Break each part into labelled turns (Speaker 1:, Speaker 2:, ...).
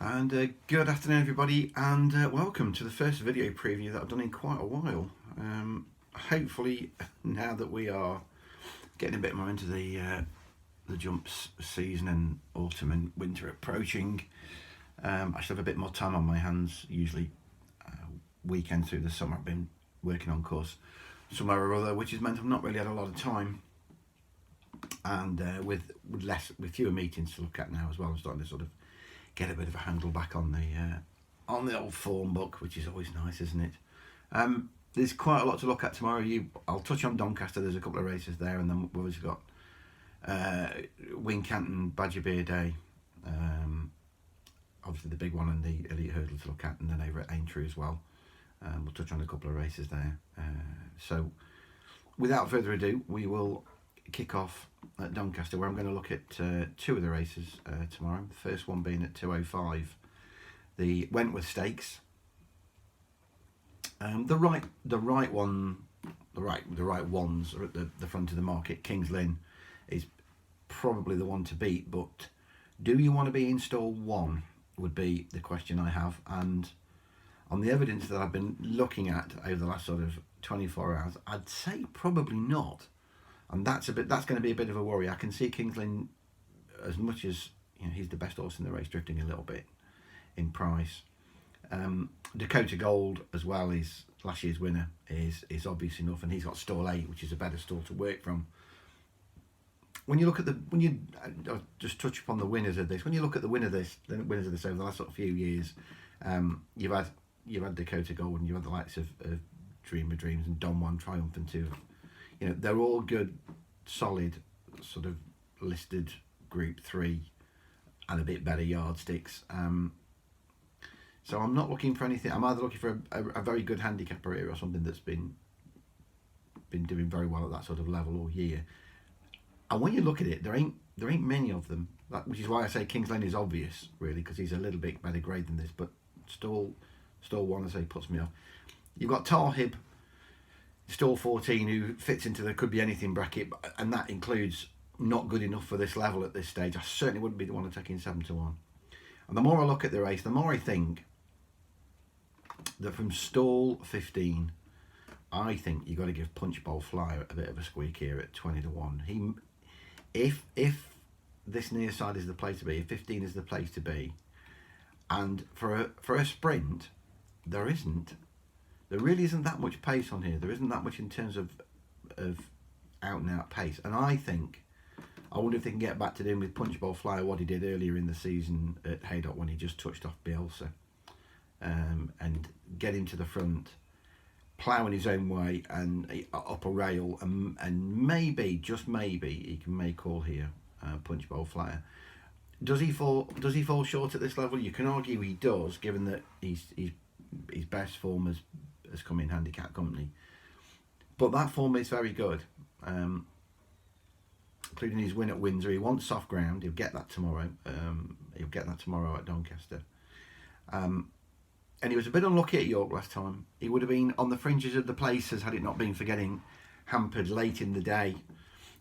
Speaker 1: And good afternoon everybody, and welcome to the first video preview that I've done in quite a while. Hopefully now that we are getting a bit more into the jumps season and autumn and winter approaching, I should have a bit more time on my hands. Usually weekends through the summer I've been working on course somewhere or other, which has meant I've not really had a lot of time, and with fewer meetings to look at now as well, I'm starting to sort of get a bit of a handle back on the old form book, which is always nice, isn't it? There's quite a lot to look at tomorrow. I'll touch on Doncaster. There's a couple of races there, and then we've obviously got Wincanton Badger Beer Day, obviously the big one, and the elite hurdle to look at, and then over at Aintree as well. We'll touch on a couple of races there. So without further ado, we will kick off at Doncaster, where I'm going to look at two of the races tomorrow. The first one being at 2:05, the Wentworth Stakes. The right ones are at the front of the market. King's Lynn is probably the one to beat, but do you want to be in stall one would be the question I have. And on the evidence that I've been looking at over the last sort of 24 hours, I'd say probably not. And that's going to be a bit of a worry. I can see King's Lynn, as much as he's the best horse in the race, drifting a little bit in price. Dakota Gold as well is last year's winner, is obvious enough, and he's got stall 8, which is a better stall to work from. When you look at I'll just touch upon the winners of this. When you look at the winners of this over the last sort of few years, you've had Dakota Gold, and you've had the likes of Dream of Dreams and Don Juan Triumphant too. They're all good, solid, sort of listed Group 3 and a bit better yardsticks. So I'm not looking for anything. I'm either looking for a very good handicapper here, or something that's been doing very well at that sort of level all year. And when you look at it, there ain't many of them. Which is why I say King's Lynn is obvious, really, because he's a little bit better grade than this. But stall 1, I say, puts me off. You've got Tarhib, stall 14, who fits into the could be anything bracket, and that includes not good enough for this level at this stage. I certainly wouldn't be the one to take in 7-1. And the more I look at the race, the more I think that from stall 15, I think you've got to give Punch Bowl Flyer a bit of a squeak here at 20-1. If this near side is the place to be, if 15 is the place to be, and for a sprint, there really isn't that much pace on here. There isn't that much in terms of out and out pace. And I wonder if they can get back to doing with Punch Bowl Flyer what he did earlier in the season at Haydock, when he just touched off Bielsa, and get him to the front, ploughing his own way and up a rail, and maybe, just maybe, he can make all here. Punch Bowl Flyer. Does he fall short at this level? You can argue he does, given that his best form has come in handicap company, but that form is very good, including his win at Windsor. He wants soft ground. He'll get that tomorrow. At Doncaster, and he was a bit unlucky at York last time. He would have been on the fringes of the places had it not been for getting hampered late in the day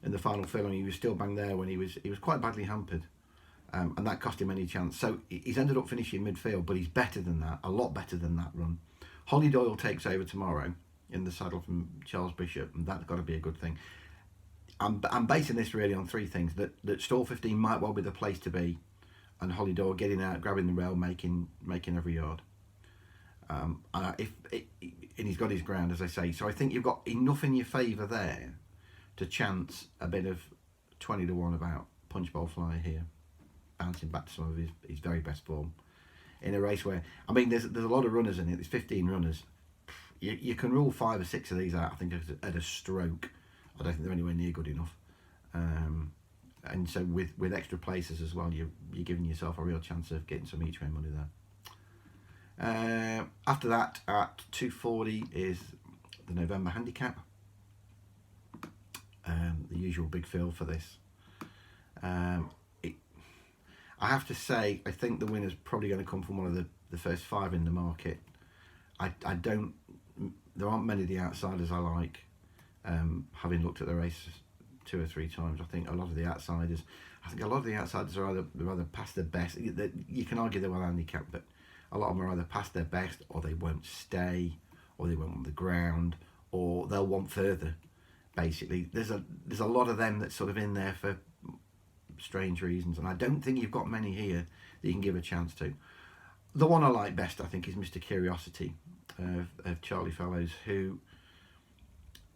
Speaker 1: in the final film. He was still bang there when he was quite badly hampered. And that cost him any chance. So he's ended up finishing midfield, but he's better than that, a lot better than that run. Holly Doyle takes over tomorrow in the saddle from Charles Bishop, and that's got to be a good thing. I'm basing this really on three things: that stall 15 might well be the place to be, and Holly Doyle getting out, grabbing the rail, making every yard. And he's got his ground, as I say. So I think you've got enough in your favour there to chance a bit of 20-1 about Punch Bowl Flyer here, bouncing back to some of his very best form in a race where, I mean, there's a lot of runners in it. There's 15 runners. You can rule 5 or 6 of these out, I think, at a stroke. I don't think they're anywhere near good enough. And so with extra places as well, you're giving yourself a real chance of getting some each way money there. After that, at 2:40 is the November handicap. The usual big field for this. I have to say, I think the winner's probably going to come from one of the first 5 in the market. There aren't many of the outsiders I like, having looked at the race 2 or 3 times. I think a lot of the outsiders are either past their best. You can argue they're well handicapped, but a lot of them are either past their best, or they won't stay, or they won't want the ground, or they'll want further. Basically, there's a lot of them that's sort of in there for strange reasons, and I don't think you've got many here that you can give a chance to. The one I like best, I think, is Mr. Curiosity of Charlie Fellows, who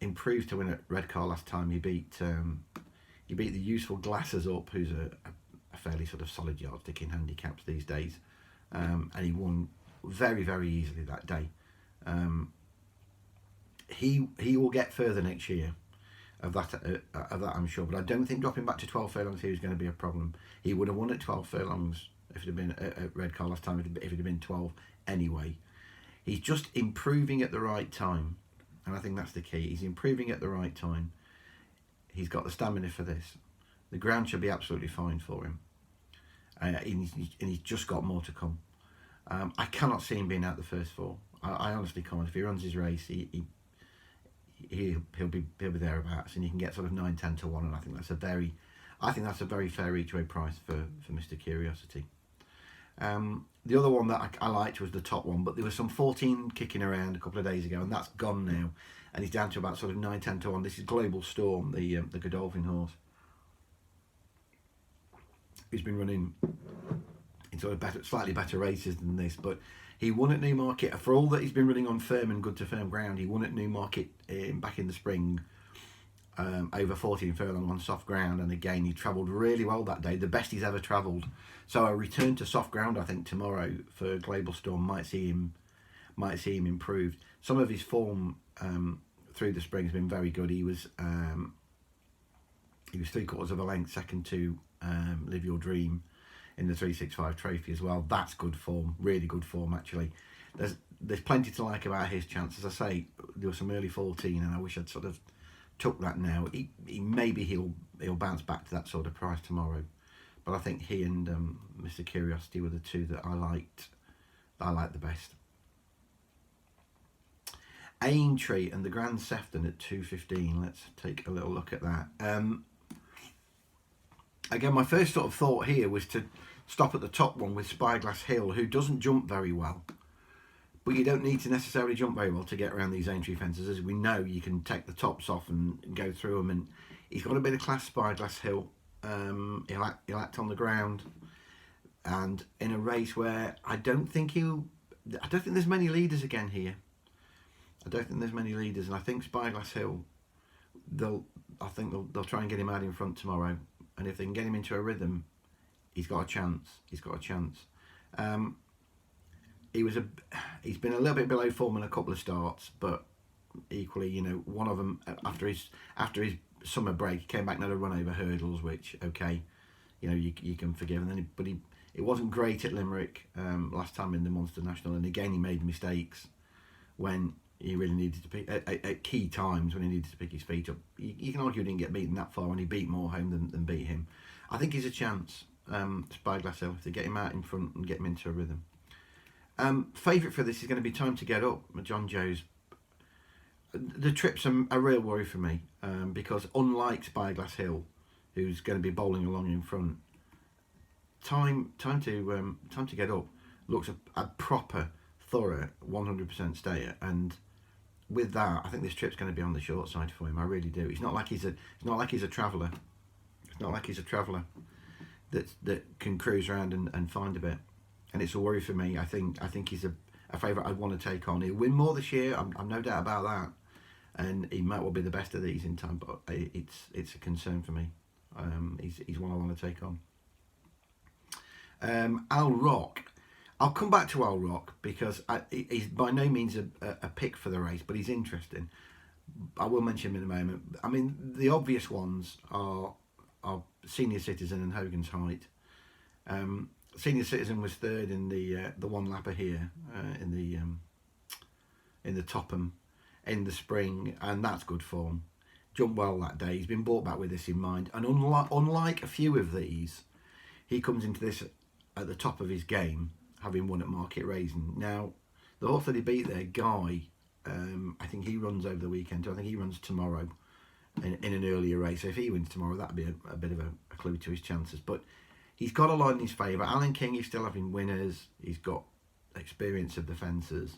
Speaker 1: improved to win at Redcar last time. He beat the Useful Glasses up, who's a fairly sort of solid yardstick in handicaps these days, and he won very, very easily that day. He will get further next year. Of that I'm sure, but I don't think dropping back to 12 furlongs here is going to be a problem. He would have won at 12 furlongs if it had been at Redcar last time, if it had been 12 anyway. He's just improving at the right time, and I think that's the key. He's improving at the right time. He's got the stamina for this. The ground should be absolutely fine for him, and he's just got more to come. I cannot see him being out the first 4. I honestly can't. If he runs his race, he'll be thereabouts, and you can get sort of 9-10 to 1, and I think that's a very fair each way price for Mr. Curiosity. The other one that I liked was the top one, but there was some 14 kicking around a couple of days ago, and that's gone now, and he's down to about sort of 9-10 to 1. This is Global Storm, the Godolphin horse. He's been running in sort of slightly better races than this, but he won at Newmarket. For all that he's been running on firm and good to firm ground, he won at Newmarket back in the spring, over 14 furlong on soft ground, and again he travelled really well that day, the best he's ever travelled. So a return to soft ground, I think, tomorrow for Global Storm might see him improved. Some of his form through the spring has been very good. He was 3/4 of a length second to Live Your Dream in the 365 trophy as well. That's good form, really good form actually. There's plenty to like about his chance. As I say, there was some early 14, and I wish I'd sort of took that now. Maybe he'll bounce back to that sort of price tomorrow, but I think he and Mr. Curiosity were the two that I liked the best. Aintree and the Grand Sefton at 2:15. Let's take a little look at that. Again, my first sort of thought here was to stop at the top one with Spyglass Hill, who doesn't jump very well. But you don't need to necessarily jump very well to get around these Aintree fences. As we know, you can take the tops off and go through them. And he's got a bit of class, Spyglass Hill. He'll act on the ground. And in a race where I don't think there's many leaders again here. I don't think there's many leaders. And I think Spyglass Hill, they'll try and get him out in front tomorrow. And if they can get him into a rhythm, he's got a chance. He's been a little bit below form in a couple of starts, but equally, one of them after his summer break, he came back and had a run over hurdles, which you can forgive. And then, it wasn't great at Limerick last time in the Munster National, and again he made mistakes when he really needed to pick at key times when he needed to pick his feet up. You can argue he didn't get beaten that far when he beat Moorhome than beat him. I think he's a chance, Spyglass Hill, if they get him out in front and get him into a rhythm. Favourite for this is going to be Time to Get Up, John Joe's. The trip's a real worry for me, because unlike Spyglass Hill, who's going to be bowling along in front, Time to Get Up looks a proper, thorough 100% stayer, and with that, I think this trip's going to be on the short side for him. I really do. It's not like he's a traveller. It's not like he's a traveller that can cruise around and find a bit. And it's a worry for me. I think he's a favourite I'd want to take on. He'll win more this year. I'm no doubt about that. And he might well be the best of these in time, but it's a concern for me. He's one I want to take on. Al Rock. I'll come back to Al Rock because he's by no means a pick for the race, but he's interesting. I will mention him in a moment. I mean, the obvious ones are Senior Citizen and Hogan's Height. Senior Citizen was third in the one lapper here in the Topham in the spring, and that's good form. Jumped well that day. He's been brought back with this in mind, and unlike a few of these, he comes into this at the top of his game, having won at Market Raisin. Now, the horse that he beat there, Guy, I think he runs over the weekend. I think he runs tomorrow. in an earlier race. So if he wins tomorrow, that'd be a bit of a clue to his chances. But he's got a lot in his favour. Alan King is still having winners. He's got experience of the fences.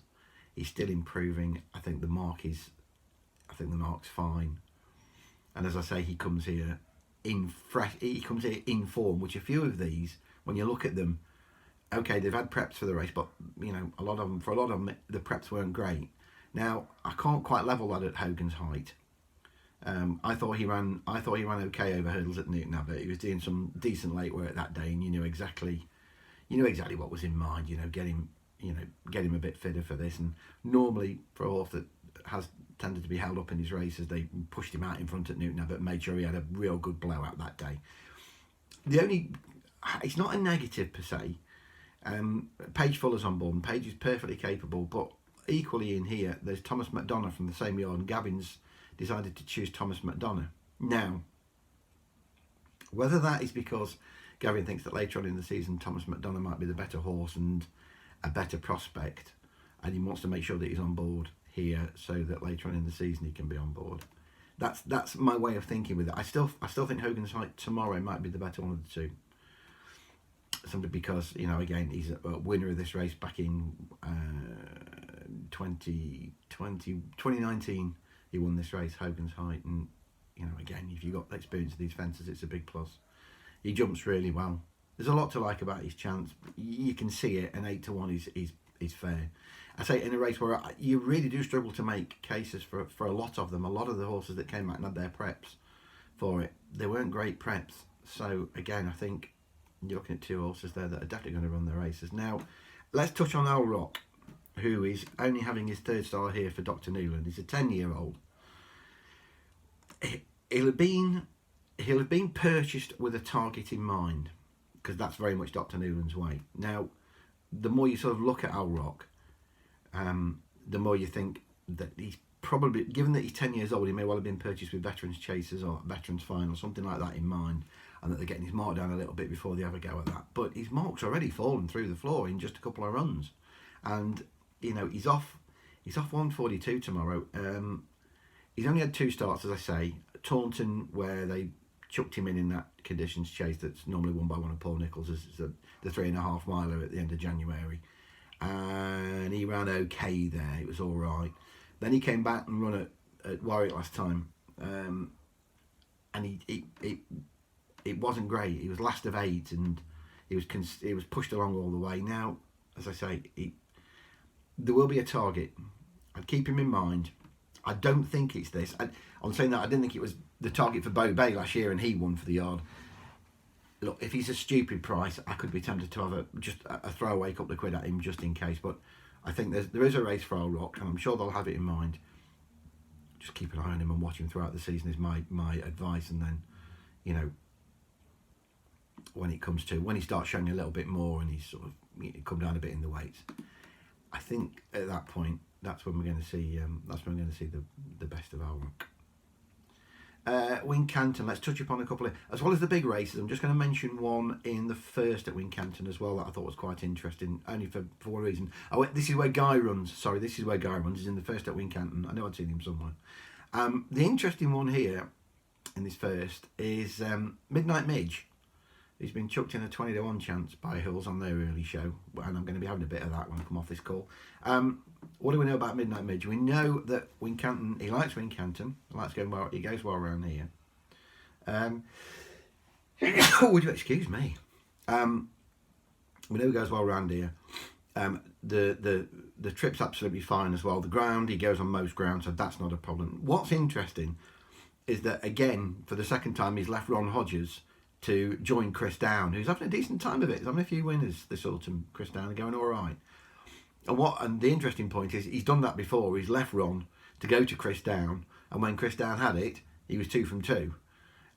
Speaker 1: He's still improving. I think the mark's fine. And as I say, he comes here in form, which a few of these, when you look at them, okay, they've had preps for the race, but you know, for a lot of them, the preps weren't great. Now, I can't quite level that at Hogan's Height. I thought he ran okay over hurdles at Newton Abbot. He was doing some decent late work that day, and you knew exactly what was in mind. You know, get him a bit fitter for this. And normally for a horse that has tended to be held up in his races, they pushed him out in front at Newton Abbot and made sure he had a real good blowout that day. It's not a negative per se. Paige Fuller's on board, and Paige is perfectly capable, but equally in here, there's Thomas McDonough from the same yard, and Gavin's decided to choose Thomas McDonough. Now, whether that is because Gavin thinks that later on in the season Thomas McDonough might be the better horse and a better prospect, and he wants to make sure that he's on board here so that later on in the season he can be on board. That's my way of thinking with it. I still think Hogan's Height tomorrow might be the better one of the two. Simply because, you know, again, he's a winner of this race back in 2019. He won this race, Hogan's Height, and you know, again, if you've got the experience of these fences, it's a big plus. He jumps really well. There's a lot to like about his chance. You can see it, and 8-1 is fair. I say in a race where you really do struggle to make cases for a lot of them. A lot of the horses that came out and had their preps for it, they weren't great preps. So again, I think you're looking at two horses there that are definitely going to run their races. Now, let's touch on Owl Rock, who is only having his third start here for Dr. Newland. He's a 10-year-old. He'll have been purchased with a target in mind, because that's very much Dr. Newland's way. Now, the more you sort of look at Owl Rock, the more you think that he's probably, given that he's 10 years old, he may well have been purchased with Veterans Chasers or Veterans Final, something like that in mind, and that they're getting his mark down a little bit before they have a go at that. But his mark's already fallen through the floor in just a couple of runs, and you know, he's off 142 tomorrow. He's only had 2 starts, as I say. Taunton, where they chucked him in that conditions chase that's normally won by one of Paul Nicholls, is the 3.5 miler at the end of January, and he ran okay there. It was all right. Then he came back and run at Warwick last time, and it wasn't great. He was last of 8, and he was pushed along all the way. Now, as I say, there will be a target. I'd keep him in mind. I don't think it's this. On saying that, I didn't think it was the target for Bo Bay last year, and he won for the yard. Look, if he's a stupid price, I could be tempted to have just a throwaway couple of quid at him just in case. But I think there is a race for Owl Rock, and I'm sure they'll have it in mind. Just keep an eye on him and watch him throughout the season is my advice. And then, you know, when he starts showing a little bit more and he's sort of come down a bit in the weights, I think at that point that's when we're going to see the best of Owl Rock. Wincanton, let's touch upon a couple of, as well as the big races. I'm just going to mention one in the first at Wincanton as well that I thought was quite interesting, only for one reason. This is where Guy runs. He's in the first at Wincanton. I know I'd seen him somewhere. The interesting one here in this first is Midnight Midge. He's been chucked in a 20-1 chance by Hills on their early show, and I'm going to be having a bit of that when I come off this call. What do we know about Midnight Midge? We know that Wincanton, he likes Wincanton. He goes well around here. Would you excuse me? We know he goes well around here. The trip's absolutely fine as well. The ground, he goes on most ground, so that's not a problem. What's interesting is that, again, for the second time, he's left Ron Hodges to join Chris Down, who's having a decent time of it. He's having a few winners this autumn. Chris Down are going all right. And the interesting point is he's done that before. He's left Ron to go to Chris Down, and when Chris Down had it, he was 2 from 2,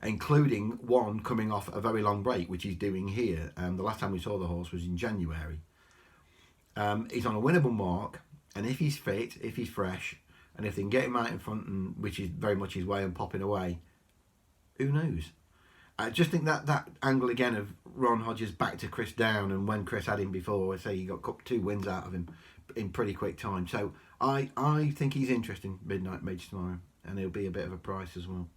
Speaker 1: including one coming off a very long break, which he's doing here. The last time we saw the horse was in January. He's on a winnable mark, and if he's fit, if he's fresh, and if they can get him out in front, and which is very much his way, and popping away, who knows? I just think that angle again of Ron Hodges back to Chris Down, and when Chris had him before, I say he got 2 wins out of him in pretty quick time. So I think he's interesting, Midnight Midge tomorrow, and he'll be a bit of a price as well.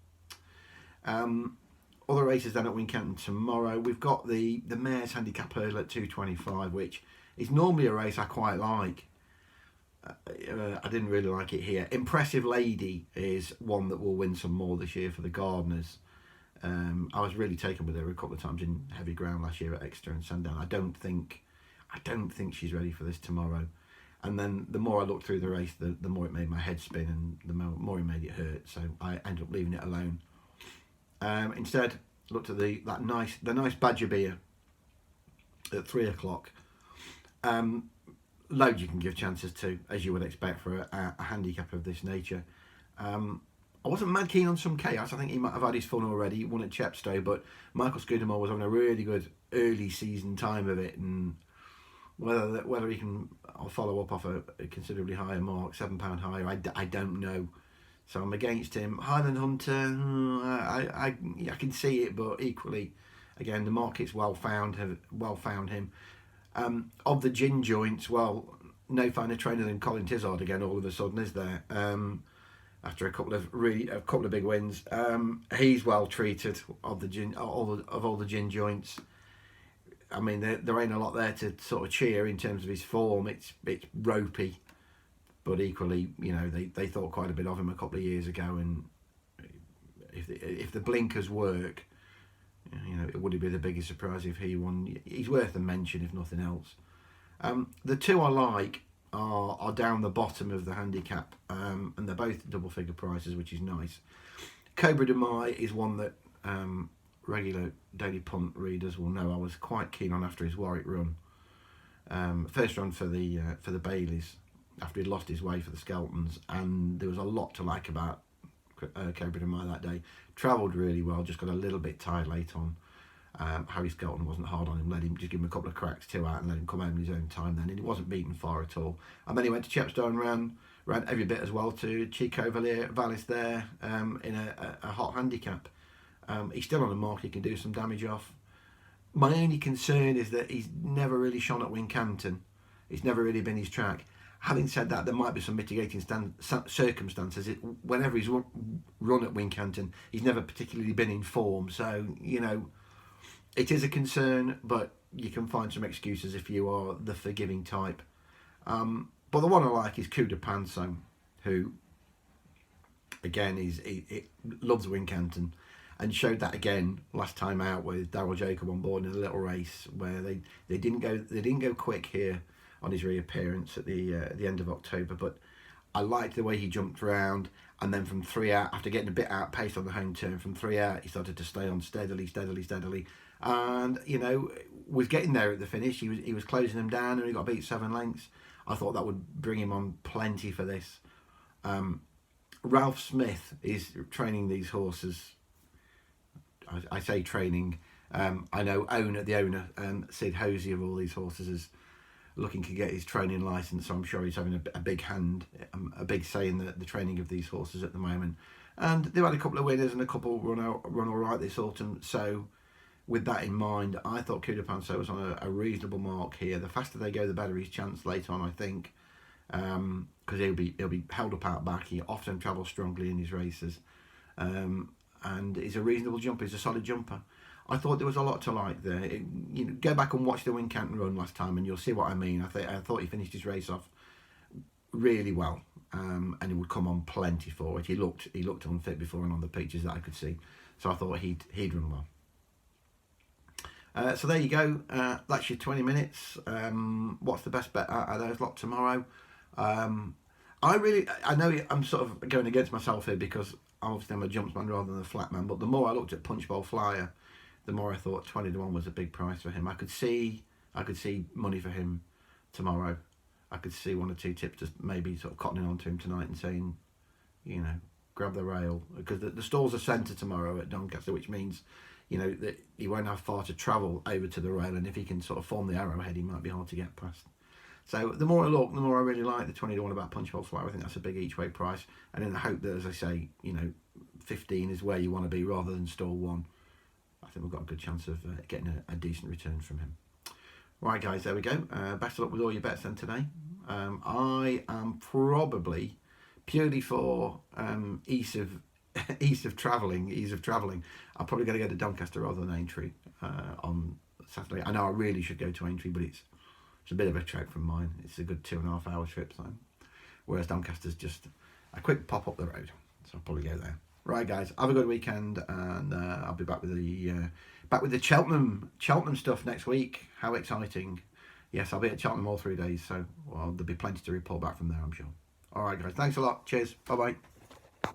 Speaker 1: Other races then at Wincanton tomorrow. We've got the Mares Handicap Hurdle at 225, which is normally a race I quite like. I didn't really like it here. Impressive Lady is one that will win some more this year for the Gardeners. I was really taken with her a couple of times in heavy ground last year at Exeter and Sandown. I don't think she's ready for this tomorrow. And then the more I looked through the race, the more it made my head spin, and the more it made it hurt. So I ended up leaving it alone. Instead, looked at the nice Badger beer at 3 o'clock. Loads you can give chances to, as you would expect for a handicap of this nature. I wasn't mad keen on Some Chaos. I think he might have had his fun already. He won at Chepstow, but Michael Scudamore was having a really good early season time of it, and whether he can follow up off a considerably higher mark, £7 higher, I don't know. So I'm against him. Highland Hunter, I can see it, but equally, again, the market's well found him. Of the gin joints, well, no finer trainer than Colin Tizard again. All of a sudden, is there? After a couple of big wins, he's well treated of the gin, all the gin joints. I mean, there ain't a lot there to sort of cheer in terms of his form. It's ropey, but equally, you know, they thought quite a bit of him a couple of years ago, and if the blinkers work, you know, it wouldn't be the biggest surprise if he won. He's worth a mention, if nothing else. The two I like are down the bottom of the handicap, and they're both double figure prices, which is nice. Cobra de Mai is one that regular Daily Punt readers will know I was quite keen on after his Warwick run. First run for the Baileys after he'd lost his way for the Skeltons, and there was a lot to like about Cobra de Mai that day. Travelled really well, just got a little bit tired late on. Harry Skelton wasn't hard on him, just give him a couple of cracks, 2 out, and let him come home in his own time then, and he wasn't beaten far at all. And then he went to Chepstow and ran every bit as well to Chico Vallis there in a hot handicap. He's still on the mark, he can do some damage off. My only concern is that he's never really shone at Wincanton. It's never really been his track. Having said that, there might be some mitigating circumstances. Whenever he's run at Wincanton, he's never particularly been in form. So, you know, it is a concern, but you can find some excuses if you are the forgiving type. But the one I like is Coup de Panso, who, again, loves Wincanton, and showed that again last time out with Darryl Jacob on board in a little race where they didn't go quick here on his reappearance at the end of October, but I liked the way he jumped around, and then from 3 out, after getting a bit outpaced on the home turn, from 3 out he started to stay on steadily, and you know, was getting there at the finish. He was closing them down, and he got beat 7 lengths. I thought that would bring him on plenty for this. Ralph Smith is training these horses. I say training. I know the owner, Sid Hosey of all these horses, is looking to get his training licence, so I'm sure he's having a big hand, a big say in the training of these horses at the moment. And they've had a couple of winners and a couple run all right this autumn. So with that in mind, I thought Coup de Panso was on a reasonable mark here. The faster they go, the better his chance later on, I think, because he'll be held up out back. He often travels strongly in his races, and he's a reasonable jumper. He's a solid jumper. I thought there was a lot to like there. Go back and watch the Wincanton run last time, and you'll see what I mean. I thought he finished his race off really well, and he would come on plenty for it. He looked unfit before and on the pictures that I could see, so I thought he'd run well. So there you go. That's your 20 minutes. What's the best bet out of those lot tomorrow? I know I'm sort of going against myself here because obviously I'm a jumpsman rather than a flat man, but the more I looked at Punch Bowl Flyer, the more I thought 20 to 1 was a big price for him. I could see money for him tomorrow. I could see 1 or 2 tips just maybe sort of cottoning on to him tonight and saying, you know, grab the rail, because the stalls are centre tomorrow at Doncaster, which means, you know, that he won't have far to travel over to the rail, and if he can sort of form the arrowhead, he might be hard to get past. So the more I look, the more I really like the 20 to 1 about Punch Bowl Flyer. I think that's a big each way price, and in the hope that, as I say, you know, 15 is where you want to be rather than stall 1. I think we've got a good chance of getting a decent return from him. Right, guys, there we go. Best of luck with all your bets then today. I am probably, purely for ease of ease of travelling, I'm probably going to go to Doncaster rather than Aintree on Saturday. I know I really should go to Aintree, but it's a bit of a trek from mine. It's a good 2.5 hour trip, so whereas Doncaster's just a quick pop up the road, so I'll probably go there. Right, guys, have a good weekend, and I'll be back with the Cheltenham stuff next week. How exciting! Yes, I'll be at Cheltenham all 3 days, so there'll be plenty to report back from there, I'm sure. All right, guys, thanks a lot. Cheers. Bye bye.